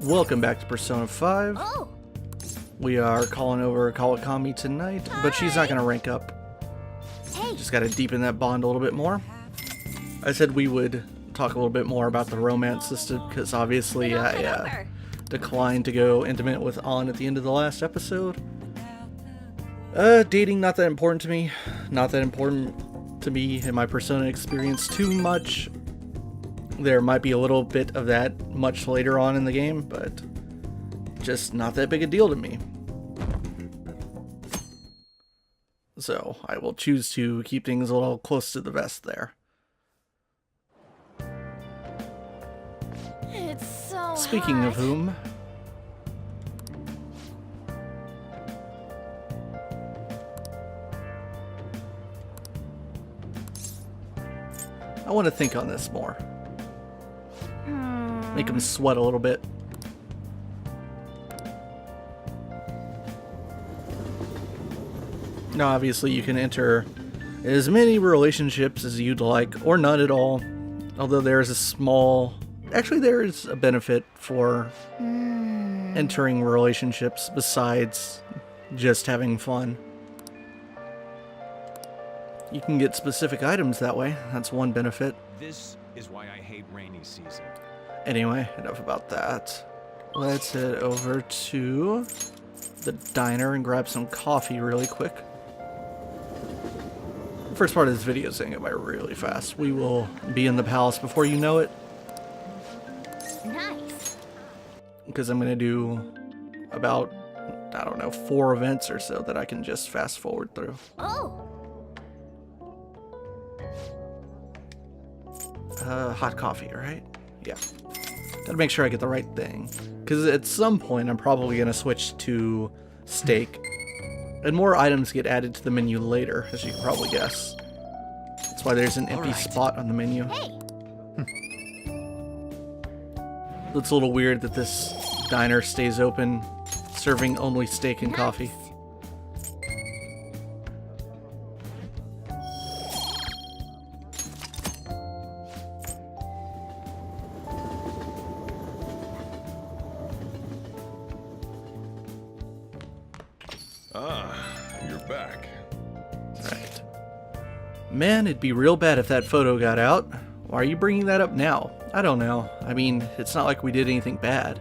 Welcome back to Persona 5. Oh. We are calling over Kawakami tonight, but she's not going to rank up. Hey. Just got to deepen that bond a little bit more. I said we would talk a little bit more about the romance system, because obviously I declined to go intimate with An at the end of the last episode. Dating, not that important to me. Not that important to me in my Persona experience too much. There might be a little bit of that much later on in the game, but just not that big a deal to me. So I will choose to keep things a little close to the vest there. It's so Speaking of whom, I want to think on this more. Make him sweat a little bit. Now, obviously, you can enter as many relationships as you'd like, or none at all. Although there is a small... Actually, there is a benefit for entering relationships besides just having fun. You can get specific items that way. That's one benefit. This is why I hate rainy season. Anyway, enough about that. Let's head over to the diner and grab some coffee really quick. The first part of this video is going to go by really fast. We will be in the palace before you know it. nice. Because I'm going to do about, I don't know, 4 events or so that I can just fast forward through. Oh. Hot coffee, right? Yeah. Gotta make sure I get the right thing. Because at some point, I'm probably going to switch to steak. And more items get added to the menu later, as you can probably guess. That's why there's an empty spot on the menu. Hey. It's a little weird that this diner stays open, serving only steak and coffee. You're back. Right. Man, it'd be real bad if that photo got out. Why are you bringing that up now? I don't know. I mean, it's not like we did anything bad.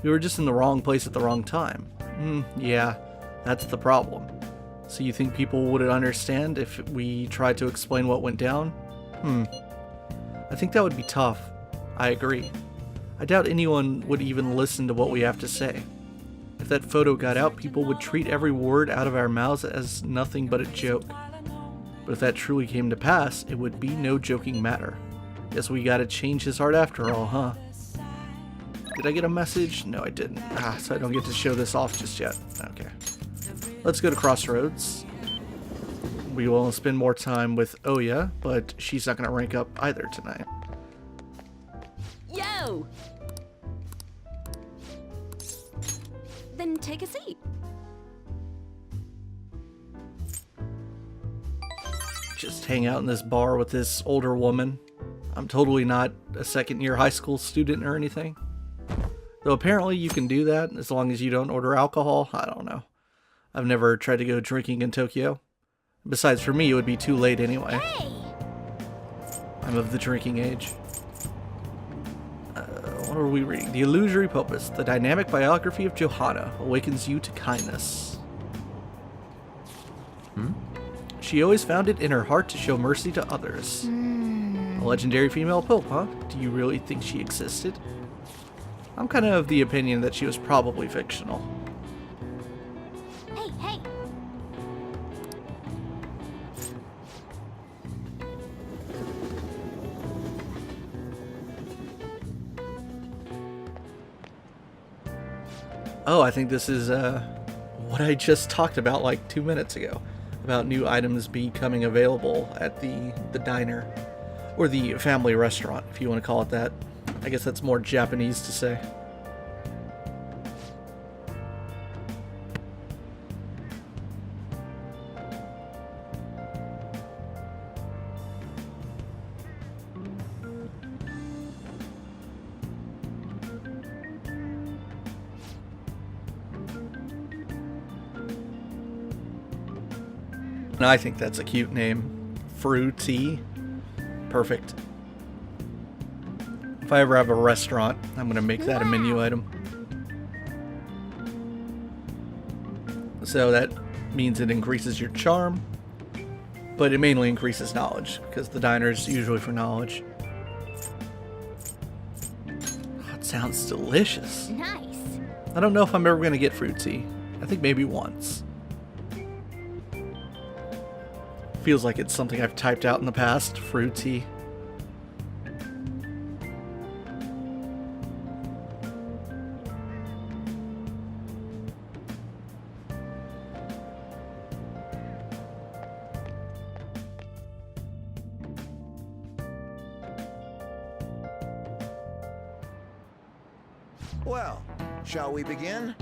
We were just in the wrong place at the wrong time. Yeah, that's the problem. So you think people would understand if we tried to explain what went down? I think that would be tough. I agree. I doubt anyone would even listen to what we have to say. If that photo got out, people would treat every word out of our mouths as nothing but a joke. But if that truly came to pass, it would be no joking matter. Guess we gotta change his heart after all, huh? Did I get a message? No, I didn't. So I don't get to show this off just yet. Okay. Let's go to Crossroads. We will spend more time with Oya, but she's not gonna rank up either tonight. Yo. Then take a seat. Just hang out in this bar with this older woman. I'm totally not a second-year high school student or anything. Though apparently you can do that as long as you don't order alcohol. I don't know. I've never tried to go drinking in Tokyo. Besides, for me, it would be too late anyway. Hey. I'm of the drinking age. What are we reading? The Illusory Popus, the dynamic biography of Johanna, awakens you to kindness. She always found it in her heart to show mercy to others. A legendary female pope, huh? Do you really think she existed? I'm kind of the opinion that she was probably fictional. Hey, hey. Oh, I think this is what I just talked about like 2 minutes ago. About new items becoming available at the diner. Or the family restaurant, if you want to call it that. I guess that's more Japanese to say. And I think that's a cute name. Fruity. Perfect. If I ever have a restaurant, I'm going to make that a menu item. So that means it increases your charm, but it mainly increases knowledge, because the diner is usually for knowledge. Oh, it sounds delicious. Nice. I don't know if I'm ever going to get fruit tea. I think maybe once. Feels like it's something I've typed out in the past, fruit tea. Well, shall we begin?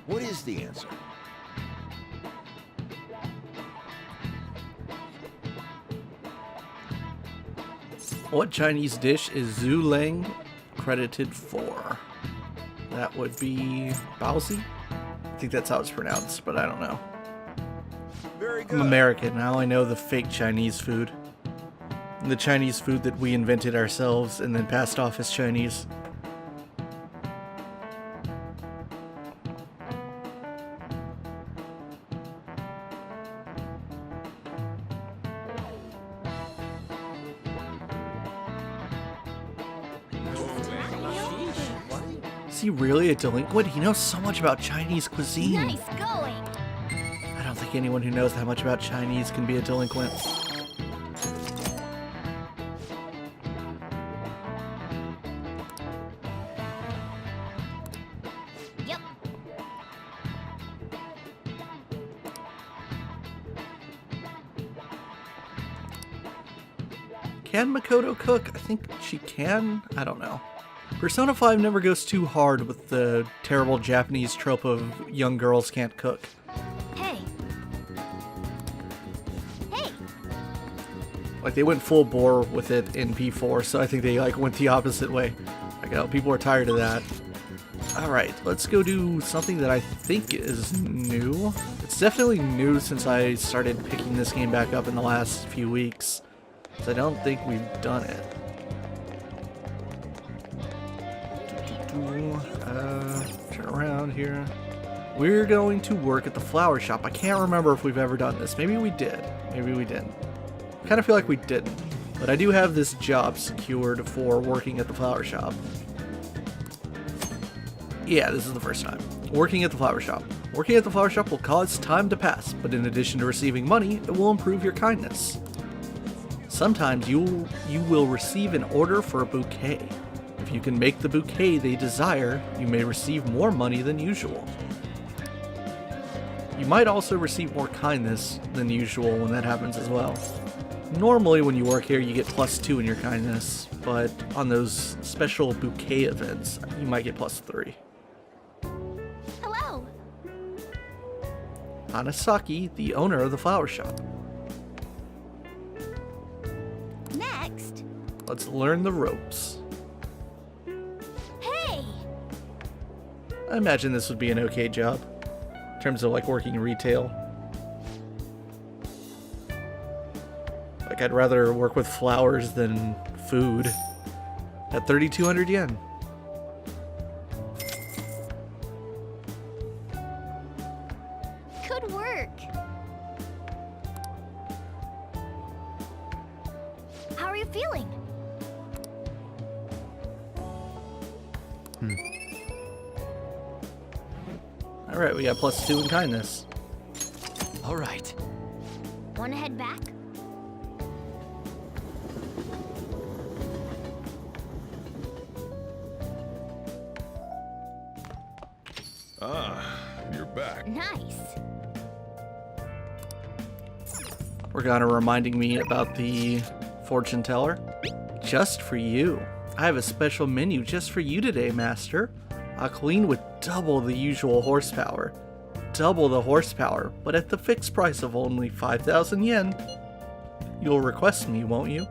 What is the answer? What Chinese dish is Zhu Ling credited for? That would be baozi? I think that's how it's pronounced, but I don't know. Very I'm good. American. I only know the fake Chinese food. The Chinese food that we invented ourselves and then passed off as Chinese. Is he really a delinquent? He knows so much about Chinese cuisine. Nice going. I don't think anyone who knows that much about Chinese can be a delinquent. Yep. Can Makoto cook? I think she can. I don't know. Persona 5 never goes too hard with the terrible Japanese trope of young girls can't cook. Hey. Hey. Like, they went full bore with it in P4, so I think they like went the opposite way. Like, oh, people are tired of that. Alright, let's go do something that I think is new. It's definitely new since I started picking this game back up in the last few weeks. So I don't think we've done it. Turn around here. We're going to work at the flower shop. I can't remember if we've ever done this. Maybe we did. Maybe we didn't. I kind of feel like we didn't. But I do have this job secured for working at the flower shop. Yeah, this is the first time. Working at the flower shop. Working at the flower shop will cause time to pass, but in addition to receiving money, it will improve your kindness. Sometimes you will receive an order for a bouquet. If you can make the bouquet they desire, you may receive more money than usual. You might also receive more kindness than usual when that happens as well. Normally when you work here you get +2 in your kindness, but on those special bouquet events you might get +3. Hello. Hanasaki, the owner of the flower shop. Next. Let's learn the ropes. Hey. I imagine this would be an okay job in terms of like working retail. Like, I'd rather work with flowers than food at 3,200 yen. Good work. How are you feeling? Alright, we got +2 in kindness. All right. Wanna head back? Ah, you're back. Nice. Organa reminding me about the fortune teller. Just for you. I have a special menu just for you today, Master. A queen with double the usual horsepower. Double the horsepower, but at the fixed price of only 5,000 yen. You'll request me, won't you?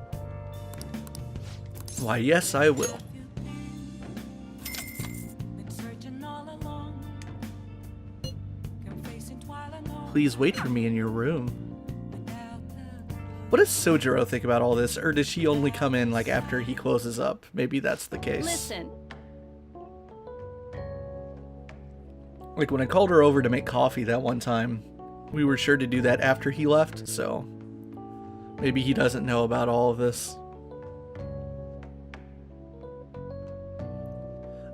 Why, yes, I will. Please wait for me in your room. What does Sojiro think about all this, or does she only come in like after he closes up? Maybe that's the case. Listen. Like when I called her over to make coffee that one time, we were sure to do that after he left, so maybe he doesn't know about all of this.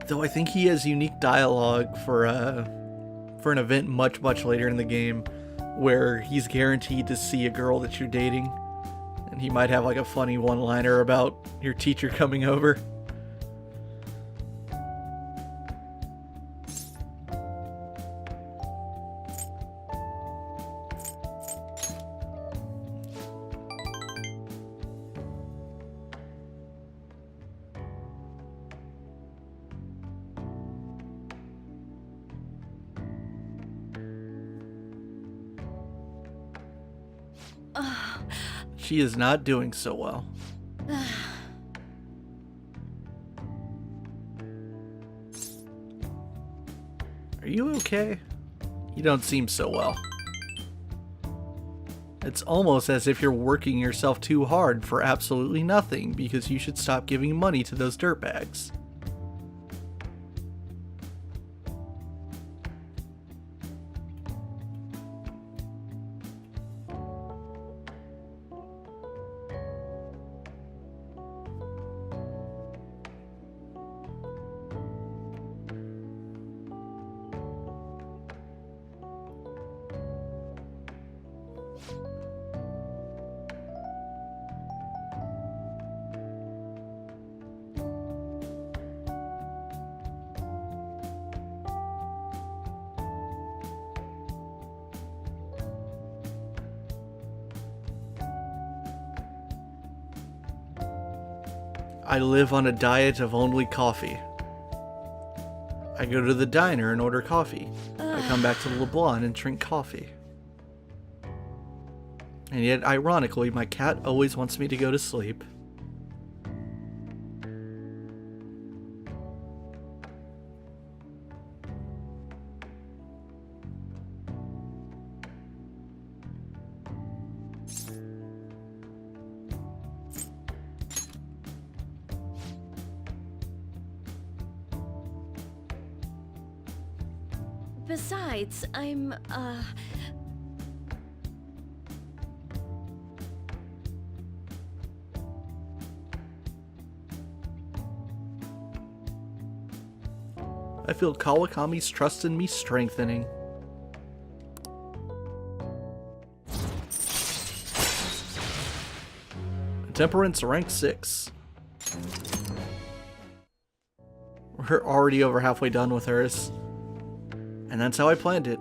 Though I think he has unique dialogue for an event much later in the game where he's guaranteed to see a girl that you're dating, and he might have like a funny one-liner about your teacher coming over. She is not doing so well. Are you okay? You don't seem so well. It's almost as if you're working yourself too hard for absolutely nothing because you should stop giving money to those dirtbags. I live on a diet of only coffee. I go to the diner and order coffee. I come back to LeBlanc and drink coffee. And yet, ironically, my cat always wants me to go to sleep. Besides, I'm, I feel Kawakami's trust in me strengthening. Temperance rank 6. We're already over halfway done with hers. And that's how I planned it.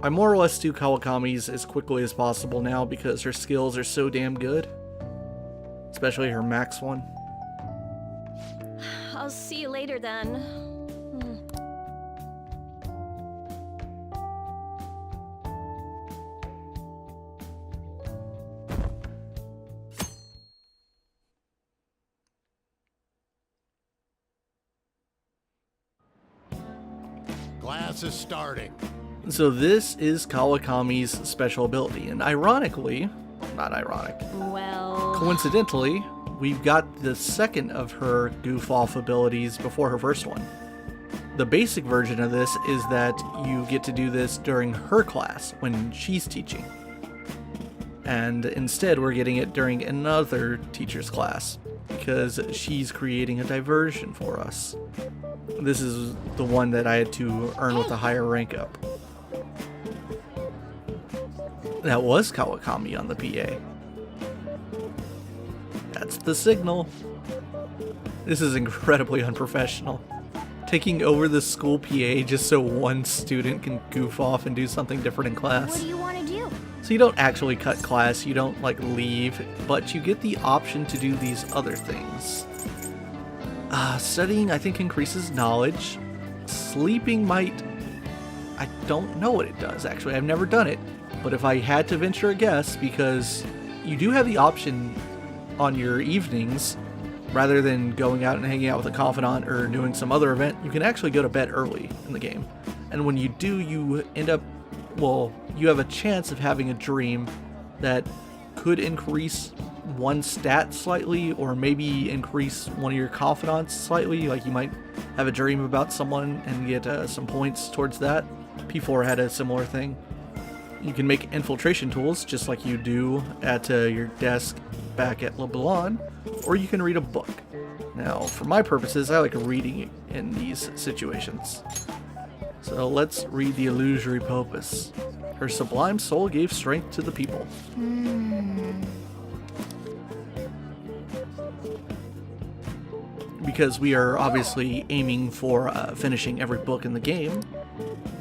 I more or less do Kawakami's as quickly as possible now because her skills are so damn good. Especially her max one. I'll see you later then. Class is starting. So this is Kawakami's special ability, and ironically, not ironic, Well... coincidentally, we've got the second of her goof-off abilities before her first one. The basic version of this is that you get to do this during her class, when she's teaching. And instead, we're getting it during another teacher's class, because she's creating a diversion for us. This is the one that I had to earn with a higher rank up. That was Kawakami on the PA. That's the signal. This is incredibly unprofessional. Taking over the school PA just so one student can goof off and do something different in What class. do you want to do? So you don't actually cut class, you don't like leave, but you get the option to do these other things. Studying, I think, increases knowledge. Sleeping might... I don't know what it does, actually. I've never done it. But if I had to venture a guess, because you do have the option on your evenings, rather than going out and hanging out with a confidant or doing some other event, you can actually go to bed early in the game. And when you do, you end up... well, you have a chance of having a dream that could increase one stat slightly, or maybe increase one of your confidants slightly. Like you might have a dream about someone and get some points towards that. P4 had a similar thing. You can make infiltration tools just like you do at your desk back at LeBlanc, or you can read a book. Now, for my purposes, I like reading in these situations. So let's read the Illusory Popus. Her sublime soul gave strength to the people. Because we are obviously aiming for finishing every book in the game,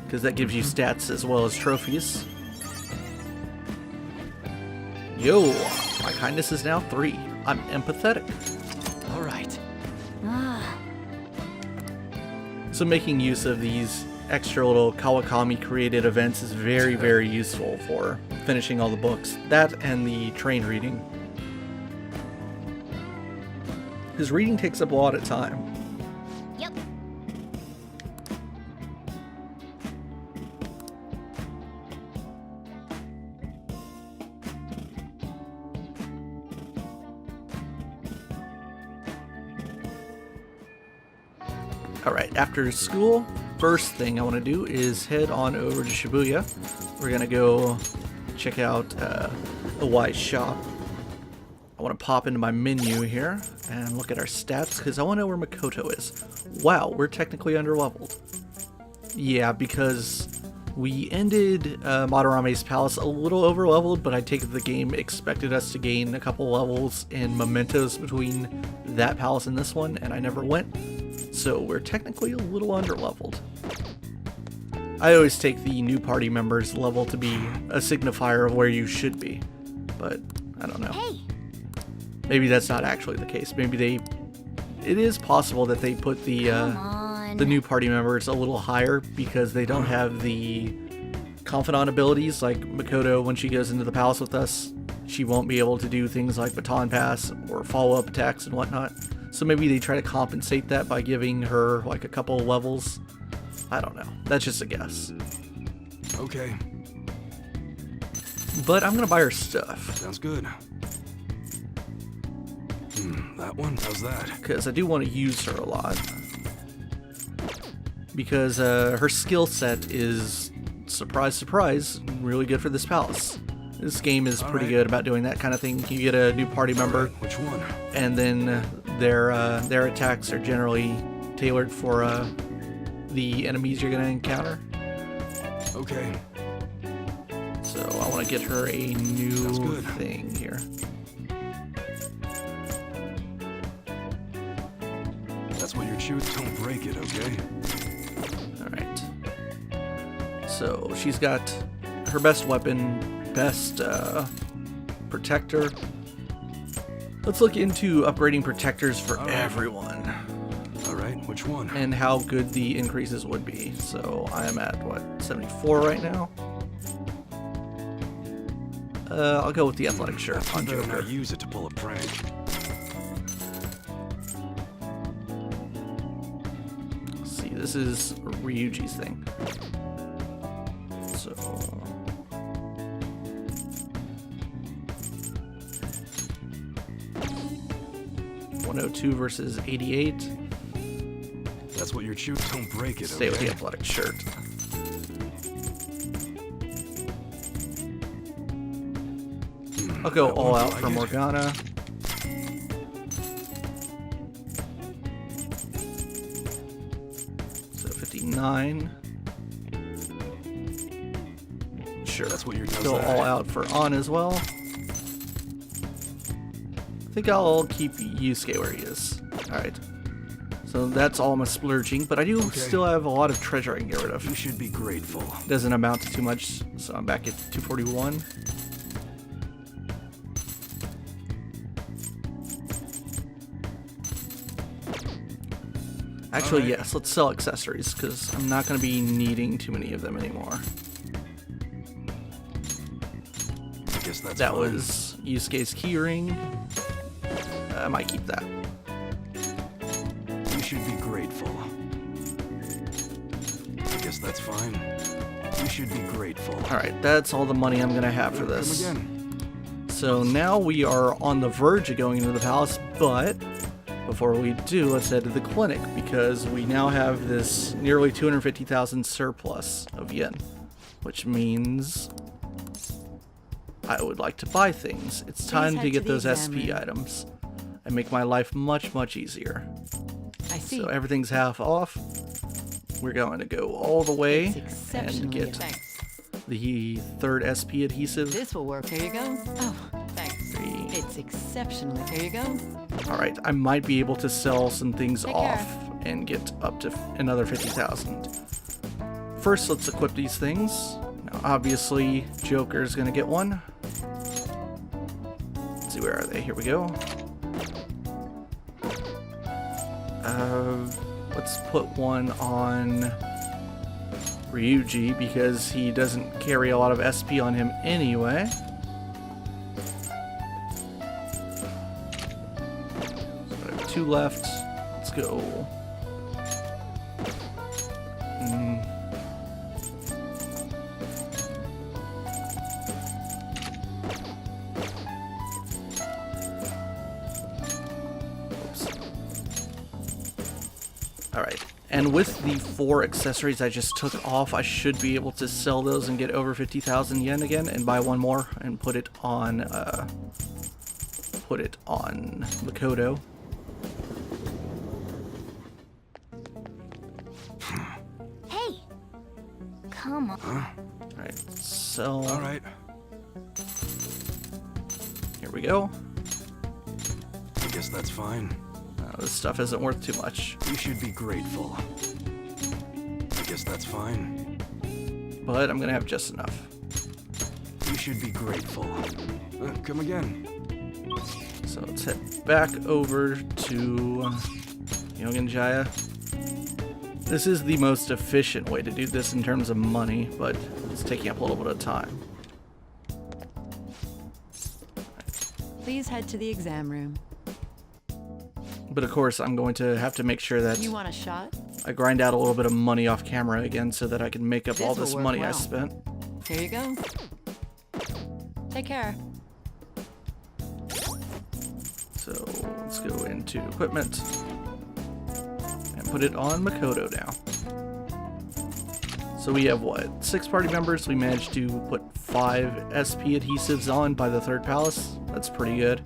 because that gives you stats as well as trophies. Yo, my kindness is now 3. I'm empathetic. All right. So making use of these extra little Kawakami created events is very, very useful for finishing all the books. That and the train reading. Because reading takes up a lot of time. Yep. Alright, after school, first thing I want to do is head on over to Shibuya. We're going to go check out a Wise shop. I want to pop into my menu here and look at our stats because I want to know where Makoto is. Wow, we're technically underleveled. Yeah, because we ended Madarame's palace a little overleveled, but I take it the game expected us to gain a couple levels in mementos between that palace and this one, and I never went. So we're technically a little underleveled. I always take the new party members level to be a signifier of where you should be, but I don't know. Hey, Maybe that's not actually the case. Maybe it is possible that they put the come on. new party members a little higher because they don't have the confidant abilities. Like Makoto, when she goes into the palace with us, she won't be able to do things like baton pass or follow-up attacks and whatnot. So maybe they try to compensate that by giving her like a couple levels. I don't know. That's just a guess. Okay, But I'm gonna buy her stuff sounds good. That one? How's that? because I do want to use her a lot. Because her skill set is, surprise, surprise, really good for this palace. This game is pretty good about doing that kind of thing. You get a new party member, Which one? and then their attacks are generally tailored for the enemies you're gonna encounter. Okay. So I want to get her a new Sounds good. thing here. That's what you're choosing. Don't break it, okay? All right. So she's got her best weapon, best protector. Let's look into upgrading protectors for everyone All right, which one? and how good the increases would be. So I am at what, 74 right now. I'll go with the athletic shirt on Better Joker. not use it to pull a prank. Let's see, this is Ryuji's thing. So 102 versus 88. That's what you're choosing. Don't break it, Stay with the okay? athletic shirt. I'll go That all one, out I for like it. Morgana. So 59. Sure. That's what you're Go all out for on as well. I think I'll keep Yusuke where he is. Alright. So that's all my splurging, but I do still have a lot of treasure I can get rid of. You should be grateful. Doesn't amount to too much, so I'm back at 241. Actually, Alright. yes, let's sell accessories, because I'm not going to be needing too many of them anymore. I guess that's That fine. was Yusuke's keyring. I might keep that. You should be grateful. I guess that's fine. You should be grateful. Alright, that's all the money I'm going to have for this. Come again. So now we are on the verge of going into the palace, but before we do, let's head to the clinic, because we now have this nearly 250,000 surplus of yen, which means I would like to buy things. It's time to head get to the those exam SP room. items and make my life much, much easier. I see. So everything's half off. We're going to go all the way It's and exceptionally get effective. the third SP adhesive. This will work. Here you go. Oh, thanks. 3. It's exceptionally. Here you go. Alright, I might be able to sell some things Take off care. and get up to another 50,000. First, let's equip these things. Now, obviously, Joker's gonna get one. Let's see, where are they? Here we go. Let's put one on Ryuji, because he doesn't carry a lot of SP on him anyway. So I have 2 left. Let's go. Oops. Alright, and with the 4 accessories I just took off, I should be able to sell those and get over 50,000 yen again, and buy one more and put it on Makoto. Hey! Come on. Alright, so All right. here we go. I guess that's fine. This stuff isn't worth too much, You should be grateful. I guess that's fine. but I'm gonna have just enough. You should be grateful. Come again. So let's head back over to Yogen Jaya. This is the most efficient way to do this in terms of money, but it's taking up a little bit of time. Please head to the exam room. But of course, I'm going to have to make sure that You want a shot? I grind out a little bit of money off camera again so that I can make up all This will this work money I well. spent. Here you go. Take care. So let's go into equipment and put it on Makoto now. So we have what? 6 party members. We managed to put 5 SP adhesives on by the 3rd palace. That's pretty good.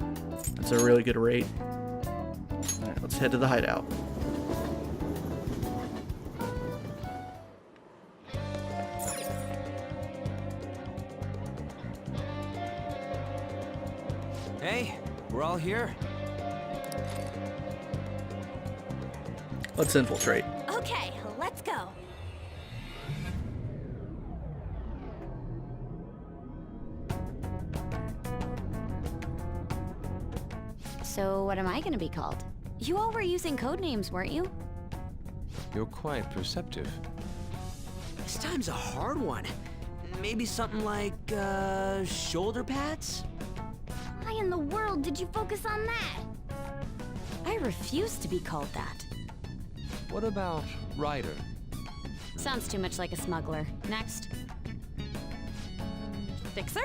That's a really good rate. Alright, let's head to the hideout. Hey, we're all here. Let's infiltrate. Okay, let's go. So, what am I gonna be called? You all were using code names, weren't you? You're quite perceptive. This time's a hard one. Maybe something like, shoulder pads? Why in the world did you focus on that? I refuse to be called that. What about Ryder? Sounds too much like a smuggler. Next. Fixer?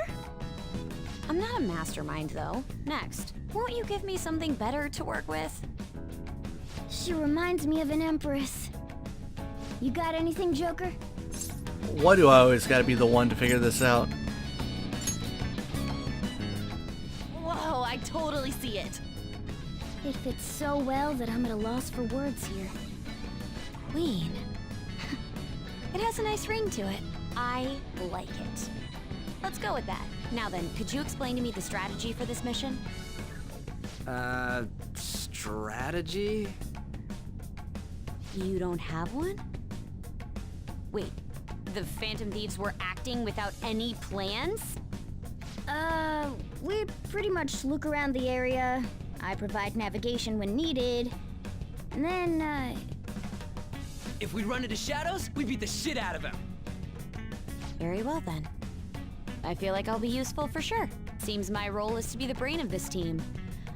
I'm not a mastermind, though. Next. Won't you give me something better to work with? She reminds me of an empress. You got anything, Joker? Why do I always gotta be the one to figure this out? Whoa, I totally see it. It fits so well that I'm at a loss for words here. Queen. It has a nice ring to it. I like it. Let's go with that. Now then, could you explain to me the strategy for this mission? Strategy? You don't have one? Wait, the Phantom Thieves were acting without any plans? We pretty much look around the area. I provide navigation when needed. And then, If we run into Shadows, we beat the shit out of him. Very well then. I feel like I'll be useful for sure. Seems my role is to be the brain of this team.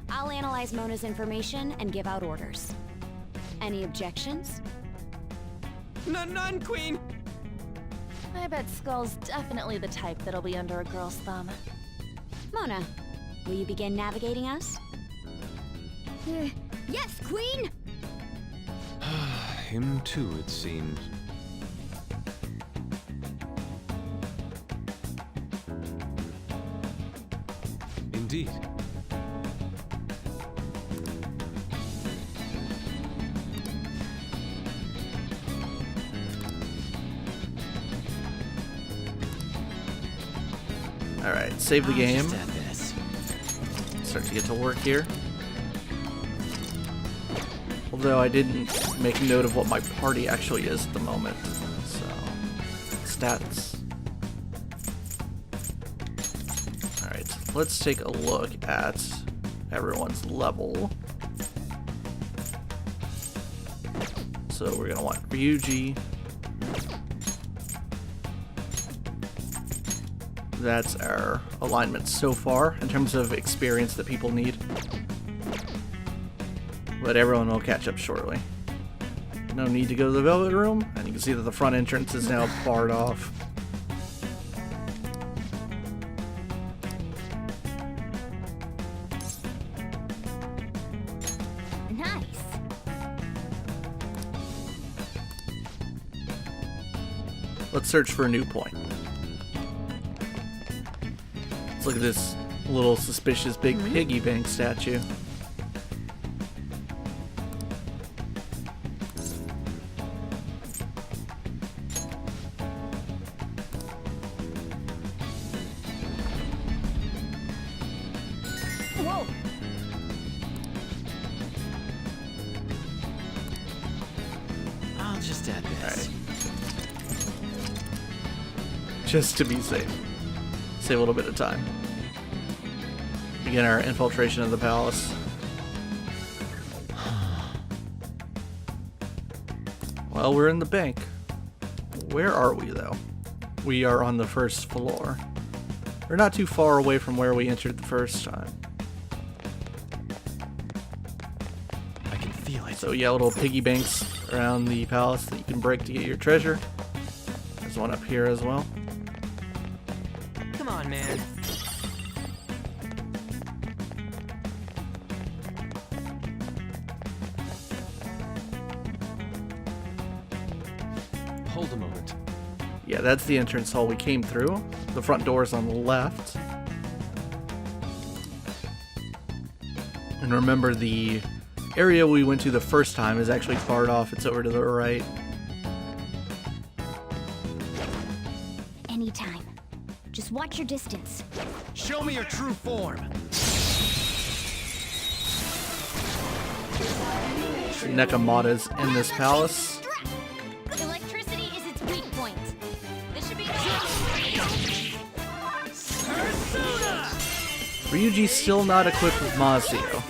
I'll analyze Mona's information and give out orders. Any objections? None, Queen! I bet Skull's definitely the type that'll be under a girl's thumb. Mona, will you begin navigating us? Yes, Queen! Him too, it seems. Indeed. Alright, save the game. Just at this. Start to get to work here. Although I didn't make note of what my party actually is at the moment. So, stats. Alright, let's take a look at everyone's level. So we're going to want Ryuji. That's our alignment so far in terms of experience that people need. But everyone will catch up shortly. No need to go to the Velvet Room, and you can see that the front entrance is now barred off. Nice. Let's search for a new point. Let's look at this little suspicious big piggy bank statue. Whoa! I'll just add this. Just to be safe. Save a little bit of time. Begin our infiltration of the palace. Well, we're in the bank. Where are we, though? We are on the first floor. We're not too far away from where we entered the first time. I can feel it. So yeah, little piggy banks around the palace that you can break to get your treasure. There's one up here as well. Come on, man. Hold a moment. Yeah, that's the entrance hall we came through. The front door is on the left. And remember, the area we went to the first time is actually barred off. It's over to the right. Anytime. Just watch your distance. Show me your true form. Nekomata's in this palace. Electricity is its weak point. This should be Ryuji's still not equipped with Mazio.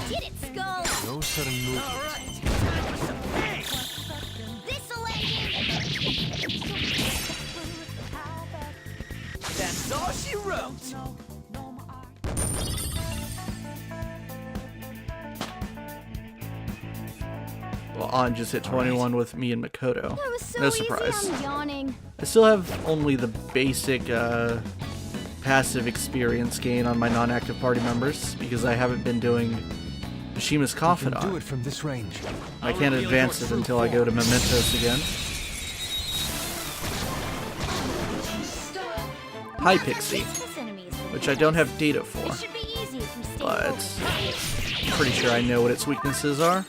Get it, Skull! No sudden movement. That's all she wrote. Well, An just hit 21 with me and Makoto. That was so No easy, surprise. I'm yawning. I still have only the basic passive experience gain on my non-active party members because I haven't been doing Mishima's Do Confidant. it from this range. I can't advance it until I go to Mementos again. Hi, Pixie, This enemy's which I don't have data for, It should be easy if you stay but focused. I'm pretty sure I know what its weaknesses are.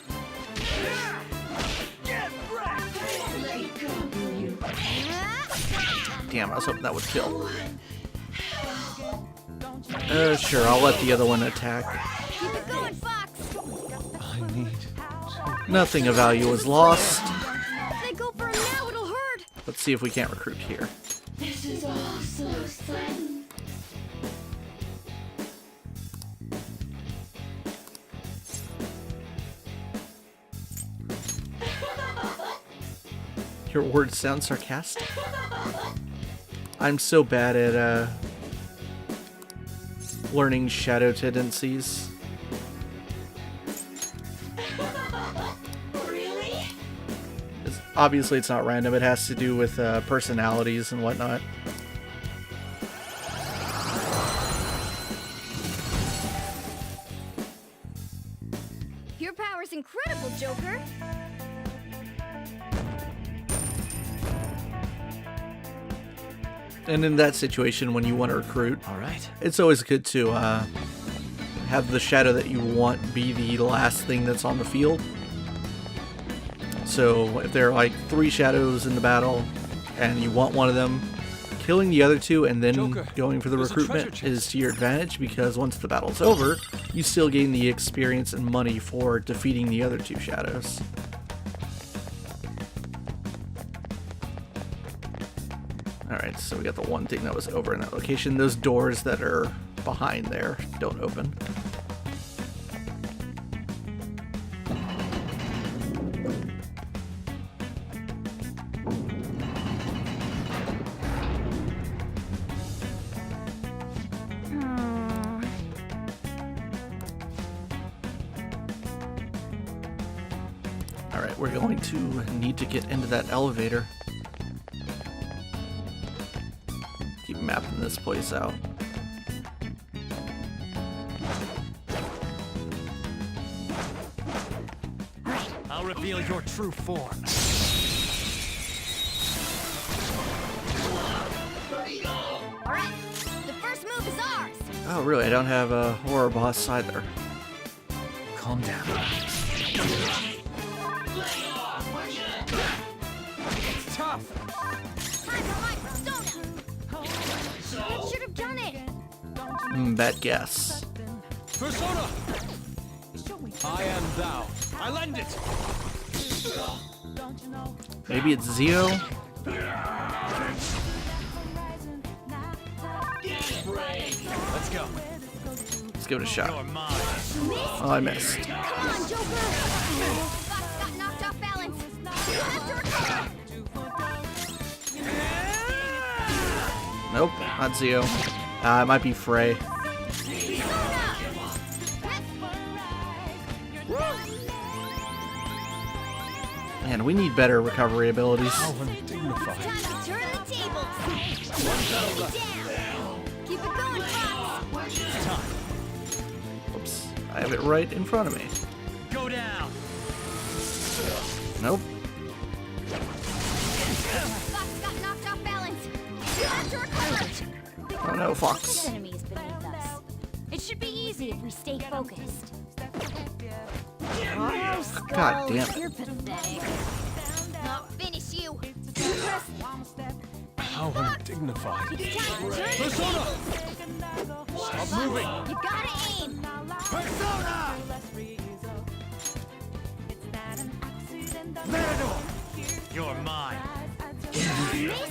Damn, I was hoping that would kill. Sure, I'll let the other one attack. Keep it going, Fox. I need... Nothing of value was lost. If they go for it now, it'll hurt. Let's see if we can't recruit here. This is all so sudden. Your words sound sarcastic. I'm so bad at learning shadow tendencies. Really? Obviously, it's not random. It has to do with personalities and whatnot. Your power's incredible, Joker. And in that situation, when you want to recruit, All right. it's always good to have the shadow that you want be the last thing that's on the field. So if there are like 3 shadows in the battle and you want one of them, killing the other 2 and then Joker, going for the there's a treasure recruitment chest. is to your advantage, because once the battle's over, you still gain the experience and money for defeating the other 2 shadows. Alright, so we got the one thing that was over in that location. Those doors that are behind there don't open. Alright, we're going to need to get into that elevator. Keep mapping this place out. I'll reveal your true form. All right, the first move is ours. Oh, really? I don't have a horror boss either. Calm down. It's tough. Time for my persona. I should have done it. Bad guess. Persona! I am thou. I lend it. Maybe it's Zio? Let's go. Let's give it a shot. You're mine. Oh, I missed. Come on, Joker. Fox got knocked off balance. You have to recover. Nope, not Zio. It might be Frey. Man, we need better recovery abilities. How undignified. Time to turn the tables. Take me down. Keep it going, Fox. Oops, I have it right in front of me. Go down. Nope. Fox got knocked off balance. You have to recover. Oh no, Fox. Enemies beneath us. It should be easy if we stay focused. Oh, God damn it. You're pathetic. I'll finish you. How undignified. It's time to turn the Persona! tables. Stop moving. You gotta aim. Persona! Matador! You're mine.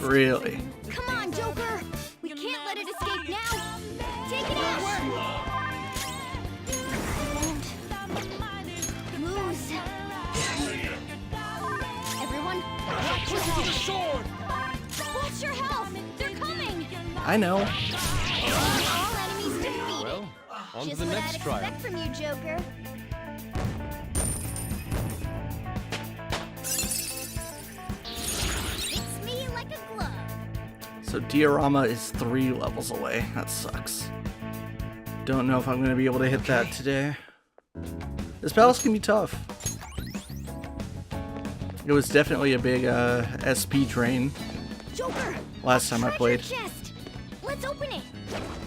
Really? Come on, Joker. We can't let it escape now. Take it out. Moose. Everyone, watch your health. Sword! Watch your health. They're coming. I know. All enemies defeated. Well, on to Just the what next I'd trial. expect from you, Joker. Fits me like a glove. So Diorama is 3 levels away. That sucks. Don't know if I'm going to be able to hit that today. This battle's going to be tough. It was definitely a big SP drain Joker. last time I played. Treasure chest. Let's open it.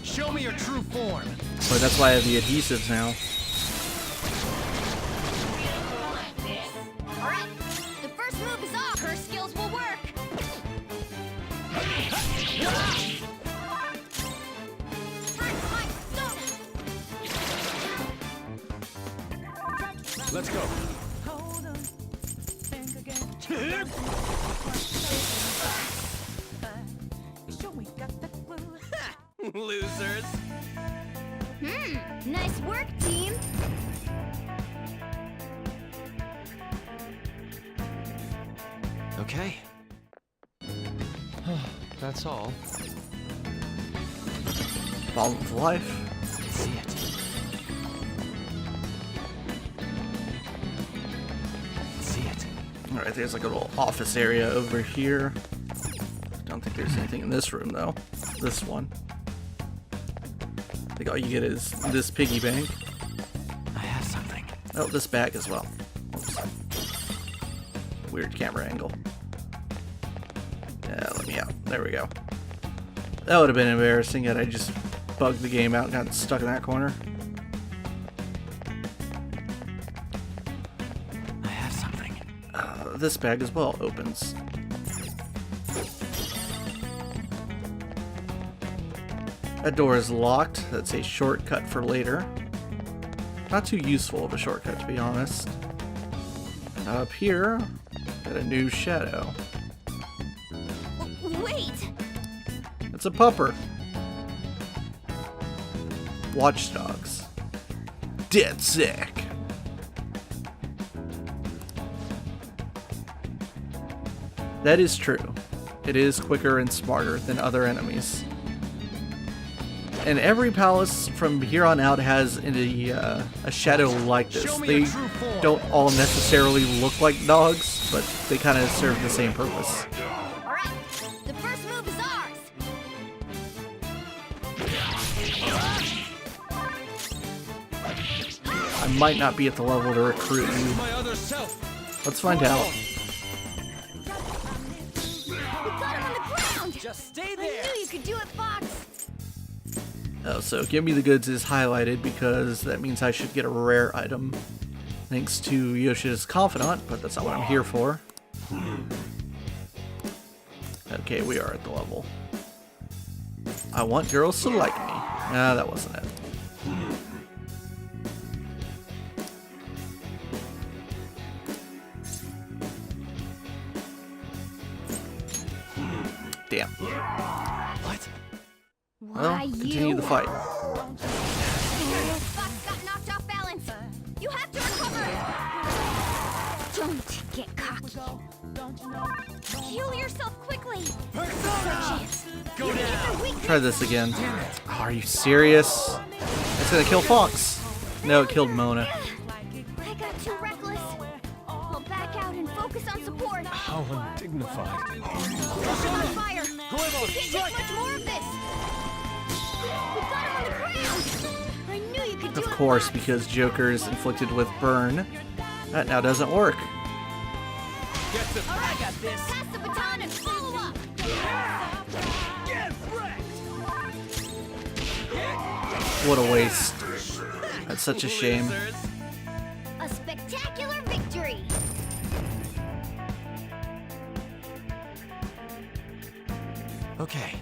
Show me your true form. But that's why I have the adhesives now. All right. The first move is off. Her skills will work. Let's go. Losers. Nice work, team. Okay. That's all. Problem of life. See it. See it. Alright, there's like a little office area over here. Don't think there's anything in this room though. This one. I think all you get is this piggy bank. I have something. Oh, this bag as well. Oops. Weird camera angle. Yeah, let me out. There we go. That would have been embarrassing had I just bugged the game out and got stuck in that corner. I have something. This bag as well opens. That door is locked. That's a shortcut for later. Not too useful of a shortcut, to be honest. Up here, got a new shadow. Wait! It's a pupper. Watchdogs. Dead sick. That is true. It is quicker and smarter than other enemies. And every palace from here on out has a shadow like this. Show me They your true form. don't all necessarily look like dogs, but they kind of serve the same purpose. Alright, the first move is ours! I might not be at the level to recruit you. My other self. Let's find out. We got him on the ground! Just stay I there. knew you could do it, Fox! Oh, so give me the goods is highlighted because that means I should get a rare item. Thanks to Yoshida's Confidant, but that's not what I'm here for. Okay, we are at the level. I want girls to like me. Nah, that wasn't it. Damn. What? Well, Why, continue you? the fight. Fox got knocked off balance! You have to recover! Don't get cocky. Heal yourself quickly! Go down! Try this again. Oh, are you serious? It's gonna kill Fox. No, it killed Mona. I got too reckless. I'll back out and focus on support. How undignified. Put him on fire! We can't take much more of this! We got him on the ground! I knew you could do it! Of course, Fox. because Joker is inflicted with burn. That now doesn't work. Get the All right, pass the baton and follow up! What a waste. That's such a shame. Losers. A spectacular victory! Okay.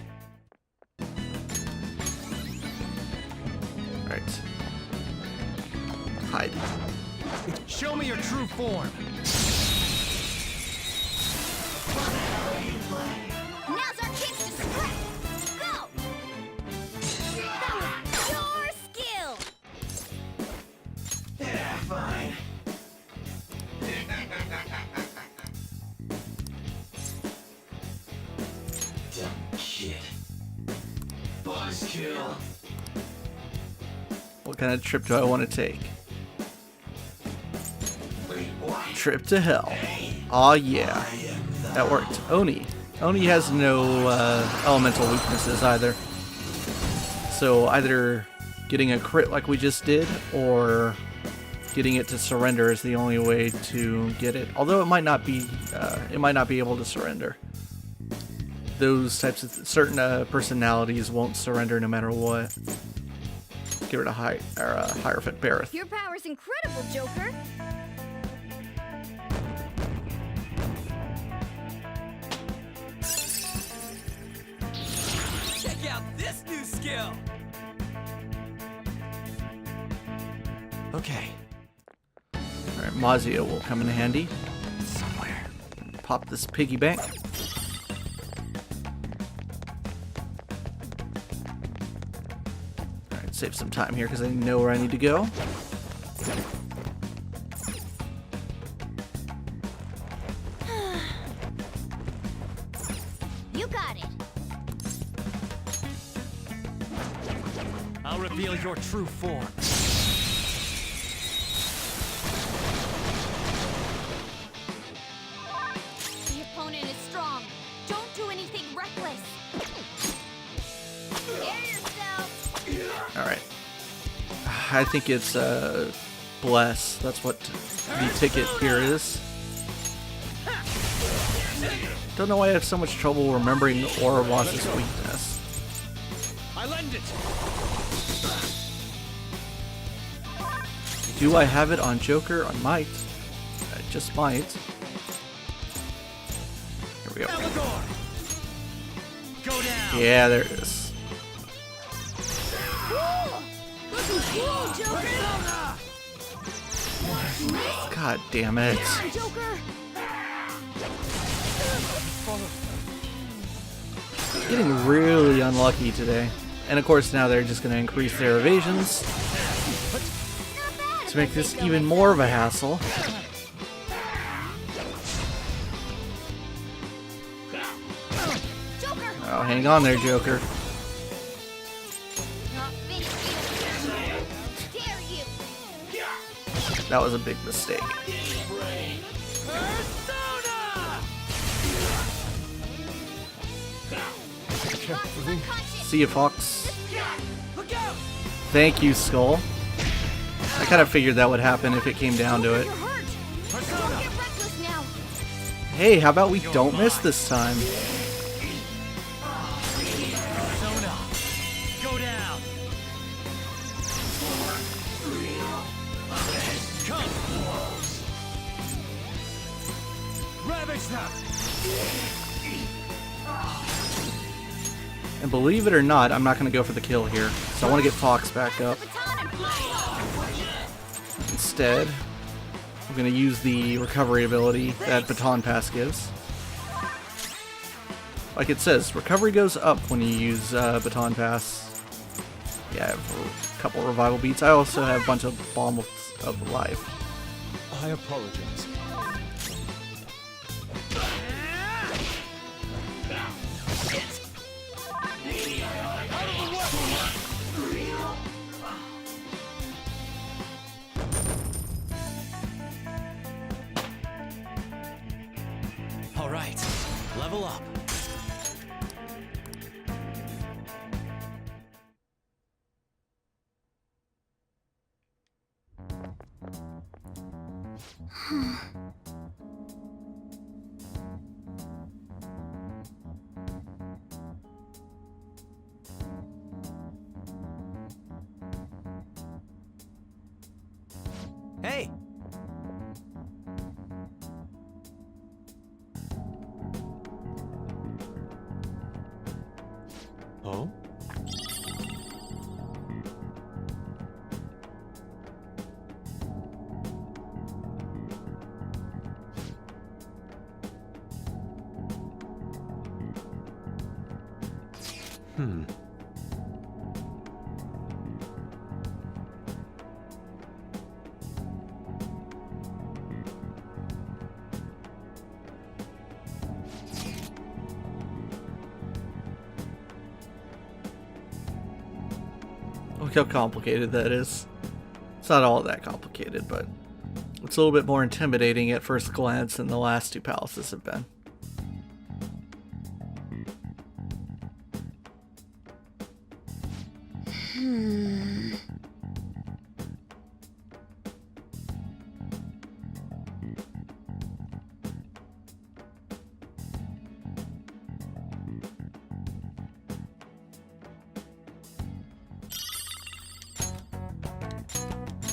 Right. Hide. Show me your true form. Now's our chance to scrap! Go! That was pure skill! Shit. Buzzkill. What kind of trip do I want to take? Trip to hell. Aw, yeah. That worked. Oni. Oni has no elemental weaknesses either. So either getting a crit like we just did, or getting it to surrender is the only way to get it. Although it might not be able to surrender. Those types of certain personalities won't surrender no matter what. Get rid of Hierophant Bareth. Your power's incredible, Joker! Check out this new skill. Okay. Alright, Alright, Mazio will come in handy. Somewhere. Pop this piggy bank. Alright, save some time here because I know where I need to go. You got it. I'll reveal your true form. The opponent is strong. Don't do anything reckless. Scare yourself. Alright. I think it's Bless. That's what the ticket here is. Don't know why I have so much trouble remembering Ouroboros' weakness. I lend it. Do I have it on Joker? I might. I just might. Here we go. Allegor. Go down. Yeah, there it is. Cool, Joker. God damn it. Joker. Getting really unlucky today. And of course now they're just going to increase their evasions to make this even more of a hassle. Joker. Oh, hang on there, Joker. Not finished yet. Dare you. That was a big mistake. See you, Fox. Thank you, Skull. I kind of figured that would happen if it came down to it. You're hurt. Don't get reckless now. Hey, how about we don't miss this time? Persona. Go down. Come. Ravage them. And believe it or not, I'm not going to go for the kill here. So I want to get Fox back up. Instead, I'm going to use the recovery ability that Baton Pass gives. Like it says, recovery goes up when you use Baton Pass. Yeah, I have a couple revival beats. I also have a bunch of Balm of Life. I apologize. All right. Level up. Hey. Oh? Hmm. Look how complicated that is. It's not all that complicated, but it's a little bit more intimidating at first glance than the last two palaces have been.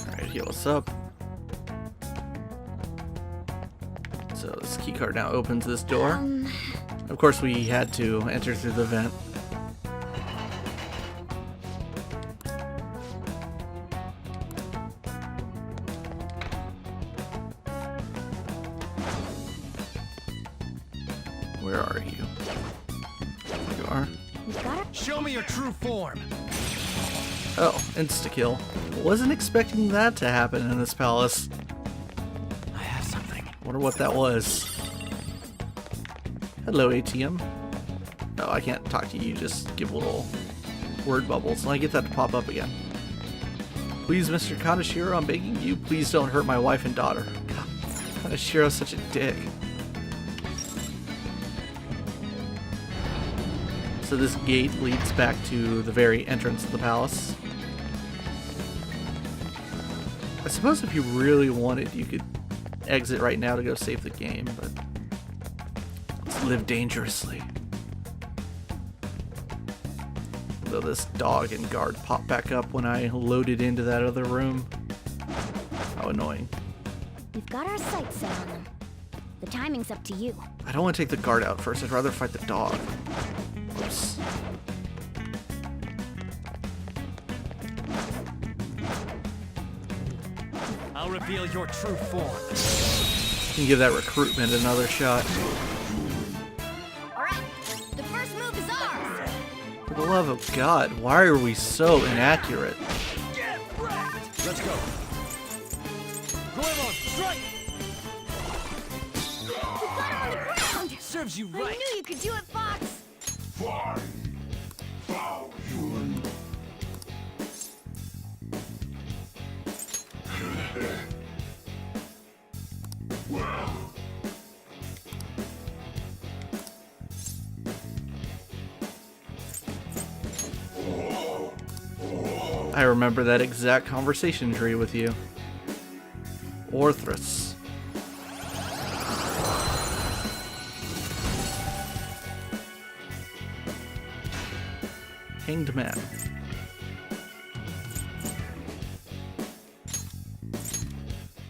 Alright, heal us up. So this keycard now opens this door. Of course we had to enter through the vent. Where are you? There you are. We've got her. Show me your true form. Oh, insta-kill. Wasn't expecting that to happen in this palace. I have something. Wonder what that was. Hello, ATM. No, I can't talk to you, just give little word bubbles, and I get that to pop up again. Please, Mr. Kaneshiro, I'm begging you, please don't hurt my wife and daughter. God, Kaneshiro's such a dick. So this gate leads back to the very entrance of the palace. I suppose if you really wanted, you could exit right now to go save the game, but let's live dangerously. Though this dog and guard popped back up when I loaded into that other room. How annoying. We've got our sights set on them. The timing's up to you. I don't want to take the guard out first, I'd rather fight the dog. Oops. I'll reveal your true form. Can give that recruitment another shot. Alright, the first move is ours! For the love of God, why are we so inaccurate? Let's go. Goemon, strike! We got him on the ground! Serves you I right. knew you could do it, Fox! I remember that exact conversation tree with you. Orthrus. Hanged Man.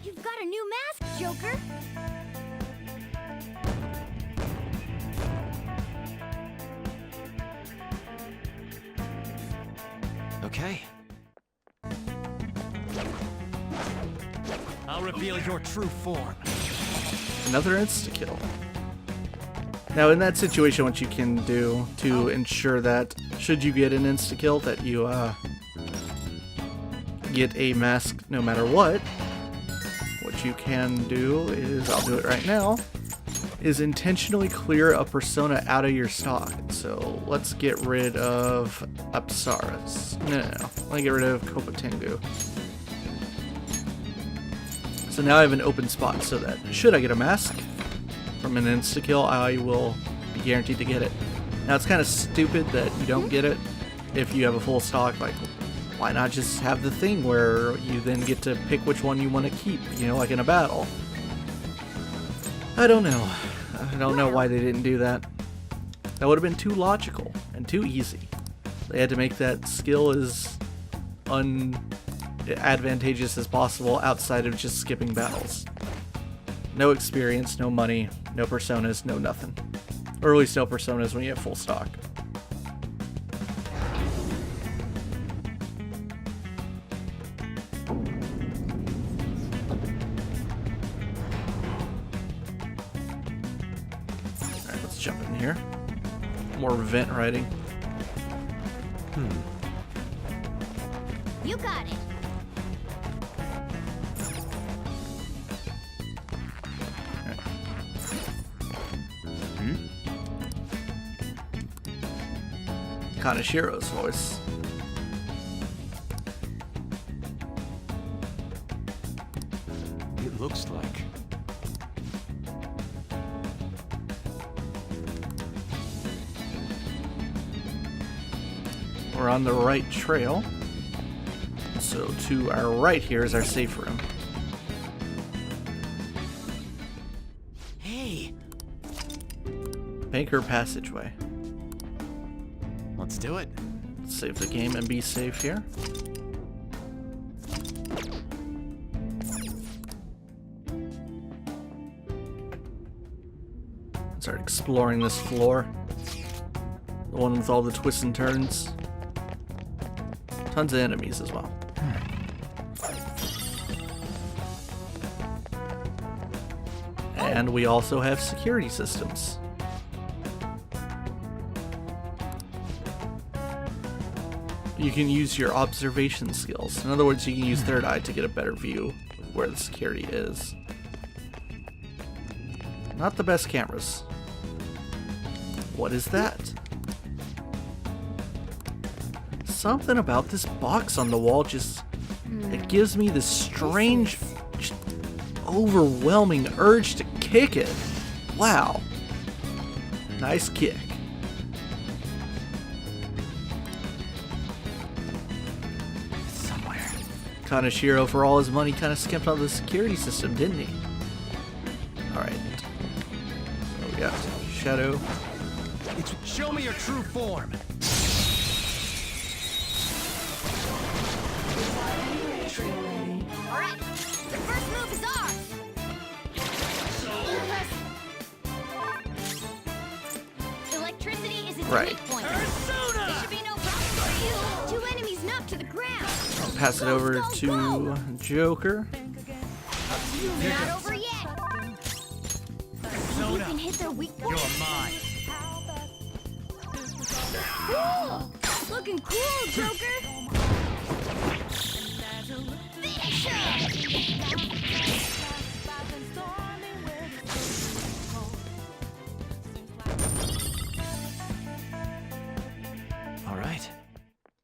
You've got a new mask, Joker! Okay. I'll reveal your true form. Another insta-kill. Now in that situation, what you can do to ensure that, should you get an insta-kill, that you get a mask no matter what you can do is, I'll do it right now, is intentionally clear a persona out of your stock. So let's get rid of Apsaras. No. Let me get rid of Kopatengu. So now I have an open spot so that should I get a mask from an insta-kill, I will be guaranteed to get it. Now it's kind of stupid that you don't get it if you have a full stock. Like, why not just have the thing where you then get to pick which one you want to keep, you know, like in a battle? I don't know. I don't know why they didn't do that. That would have been too logical and too easy. They had to make that skill as unadvantageous as possible outside of just skipping battles. No experience, no money, no personas, no nothing. Or at least no personas when you have full stock. Alright, let's jump in here. More vent writing. You got it! Kaneshiro's voice. It looks like. We're on the right trail. So to our right here is our safe room. Hey, Banker passageway. let's do it. Let's save the game and be safe here. Start exploring this floor. The one with all the twists and turns. Tons of enemies as well. And we also have security systems. you can use your observation skills. In other words, you can use third eye to get a better view of where the security is. Not the best cameras. What is that? Something about this box on the wall just... It gives me this strange, just overwhelming urge to kick it. Wow. Nice kick. Somewhere. Kaneshiro, for all his money, kind of skimped on the security system, didn't he? Alright. So we got Shadow. Show me your true form. Alright, the first move is ours! Electricity is its Right. weak point. There should be no problem for you. 2 enemies knocked to the ground. I'll pass it over to Joker. Not over yet. You can hit their weak point. You're mine. Cool. Looking cool, Joker. Finish her. Alright.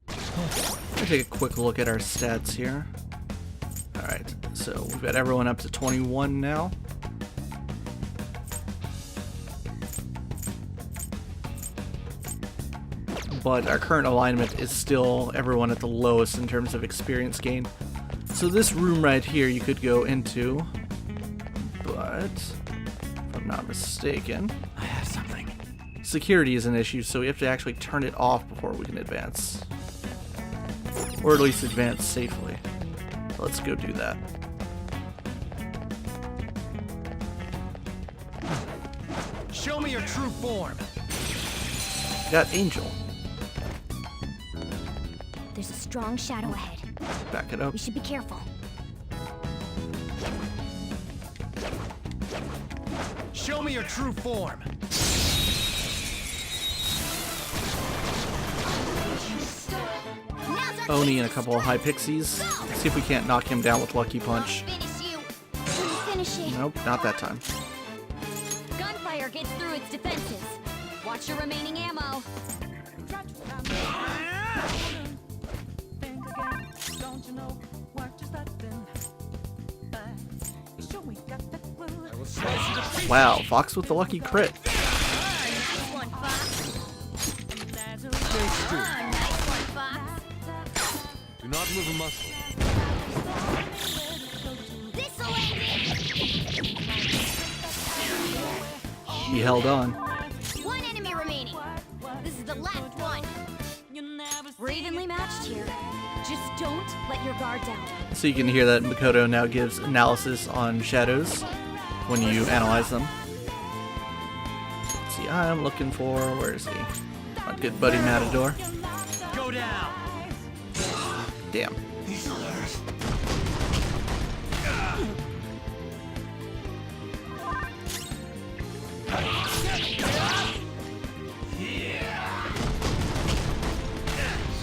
Let's take a quick look at our stats here. Alright, so we've got everyone up to 21 now. But our current alignment is still everyone at the lowest in terms of experience gain. So this room right here you could go into, but if I'm not mistaken, I have something. security is an issue, so we have to actually turn it off before we can advance. Or at least advance safely. Let's go do that. Show me your true form. Got Angel. There's a strong shadow ahead. Back it up. We should be careful. Show me your true form. Now's our Oni and a chance to couple of high strike. pixies. Let's see if we can't knock him down with Lucky Punch. Finish you. Finish it. Nope, not that time. Gunfire gets through its defenses. Watch your remaining ammo. Wow, Fox with the lucky crit. Nice one, Fox. Nice one, Fox. Do not move a muscle. This'll end it. He held on. 1 enemy remaining. This is the last one. We're evenly matched here. Just don't let your guard down. So you can hear that Makoto now gives analysis on shadows when you analyze them. Let's see, I'm looking for, where is he? Our good buddy Matador. Go down. Damn.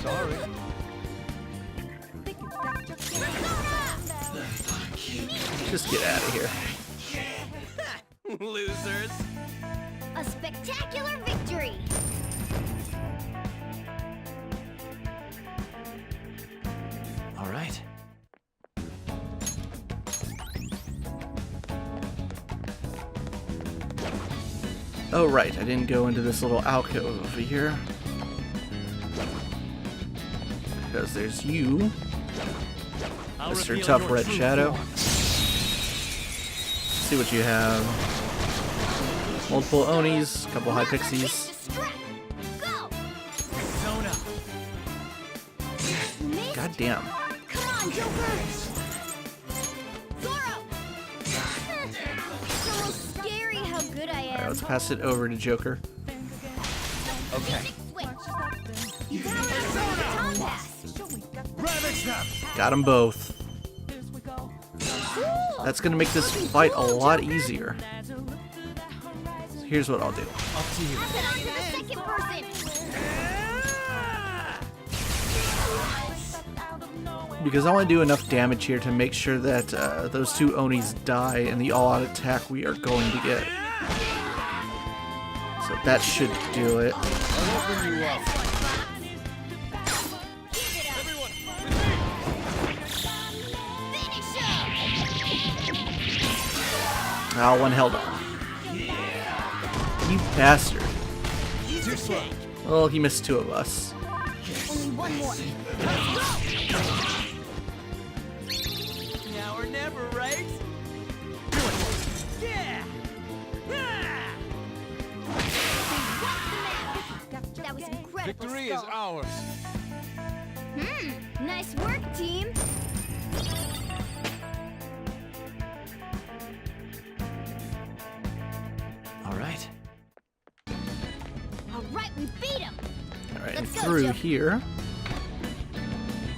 Sorry. Just get out of here. Losers. A spectacular victory. Alright. Oh right, I didn't go into this little alcove over here. Because there's you, I'll Mr. reveal Tough your Red true Shadow. form. See what you have. Multiple Onis, a couple high pixies. Distract. Go. Persona. Missed. God damn. Come on, Joker. Zoro. It's almost scary how good I am. Alright, let's pass it over to Joker. Okay. Switch. Power up with the Tom Pass. Ravage them. Got them both. Cool. That's gonna make this fight a lot easier. So here's what I'll do. Up to you. Pass it on to the second person. because I want to do enough damage here to make sure that those two Onis die in the all-out attack we are going to get. So that should do it. I'll open you up. Everyone, Ah, one held on. You bastard. too slow. Well, he missed two of us. Only one more. Now or never, right? Yeah! That was incredible. Victory is Skull. ours. Nice work, team. All right. All right, we beat him. Alright, and Let's go, through Joe. here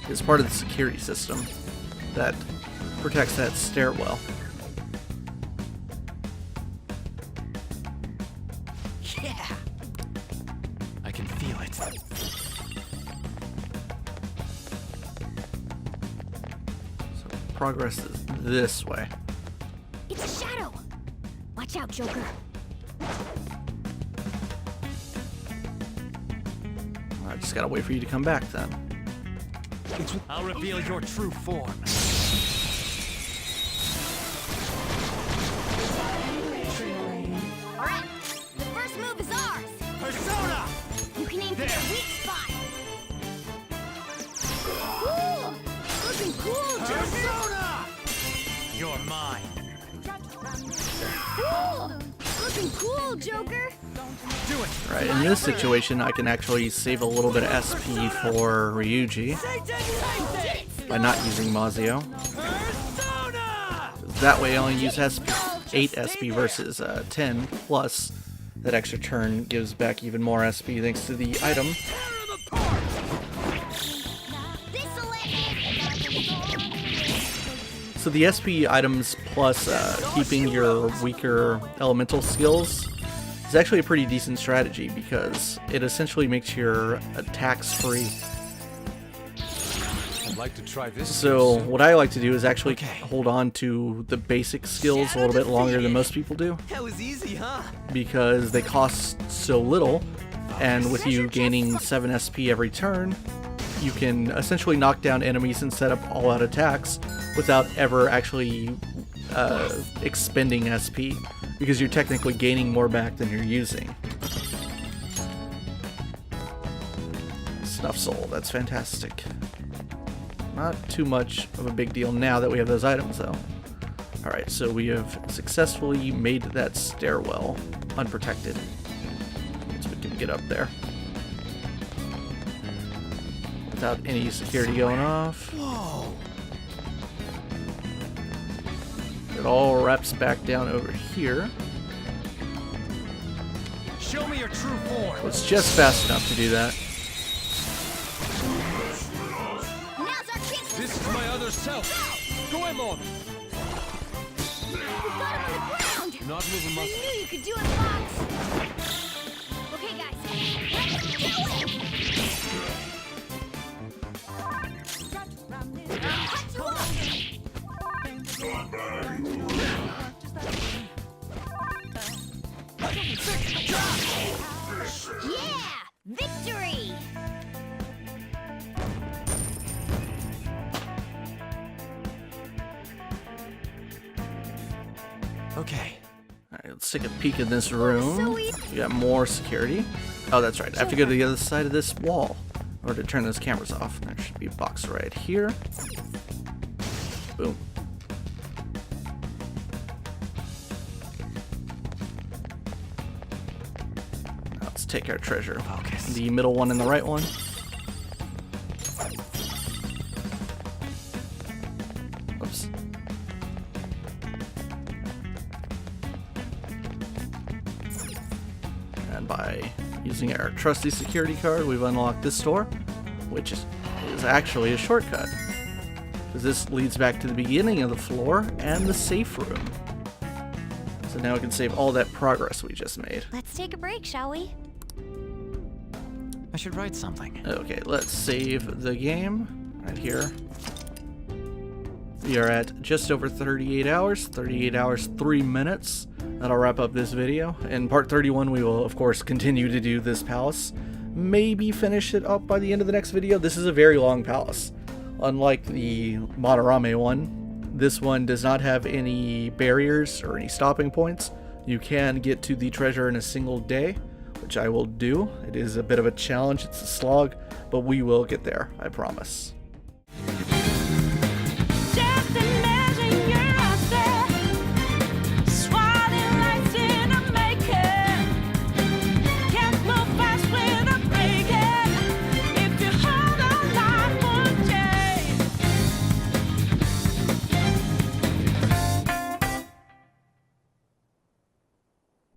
is part of the security system that protects that stairwell. Yeah! I can feel it. So progress is this way. It's a shadow. Watch out, Joker. I just gotta wait for you to come back then. I'll reveal your true form. All right, the first move is ours. Persona! You can aim for their weak spot. Cool. Looking cool, Joker. Persona! You're mine. Cool. Looking cool, Joker. Do it. Right, in this situation, I can actually save a little bit of SP for Ryuji by not using Mazio. Persona! That way I only use 8 SP versus 10, plus that extra turn gives back even more SP thanks to the item. So the SP items plus keeping your weaker elemental skills is actually a pretty decent strategy because it essentially makes your attacks free. I'd like to try this. So what I like to do is actually hold on to the basic skills a little bit longer than most people do That was easy, huh? because they cost so little, and with you gaining 7 SP every turn, you can essentially knock down enemies and set up all-out attacks without ever actually expending SP, because you're technically gaining more back than you're using. Snuff Soul, that's fantastic. Not too much of a big deal now that we have those items, though. Alright, so we have successfully made that stairwell unprotected. So we can get up there without any security going off. Whoa! It all wraps back down over here. Show me your true form. So it's just fast enough to do that. Now's our chance. This is my other self. Go in on. We got him on the ground. Not moving I my. knew you could do it, Fox. Okay, guys, let's do it. Cut you off. Yeah! Victory! Okay. Alright, let's take a peek in this room. so easy. We got more security. Oh, that's right. I have to go to the other side of this wall in order to turn those cameras off. There should be a box right here. Boom. Now let's take our treasure. Focus. The middle one and the right one. Oops. And by using our trusty security card, we've unlocked this door, which is actually a shortcut, because this leads back to the beginning of the floor and the safe room. So now we can save all that progress we just made. Let's take a break, shall we? I should write something. Okay, let's save the game right here. We are at just over 38 hours, 3 minutes. That'll wrap up this video. In part 31, we will, of course, continue to do this palace. Maybe finish it up by the end of the next video. This is a very long palace. Unlike the Madarame one, this one does not have any barriers or any stopping points. You can get to the treasure in a single day, which I will do. It is a bit of a challenge, it's a slog, but we will get there, I promise.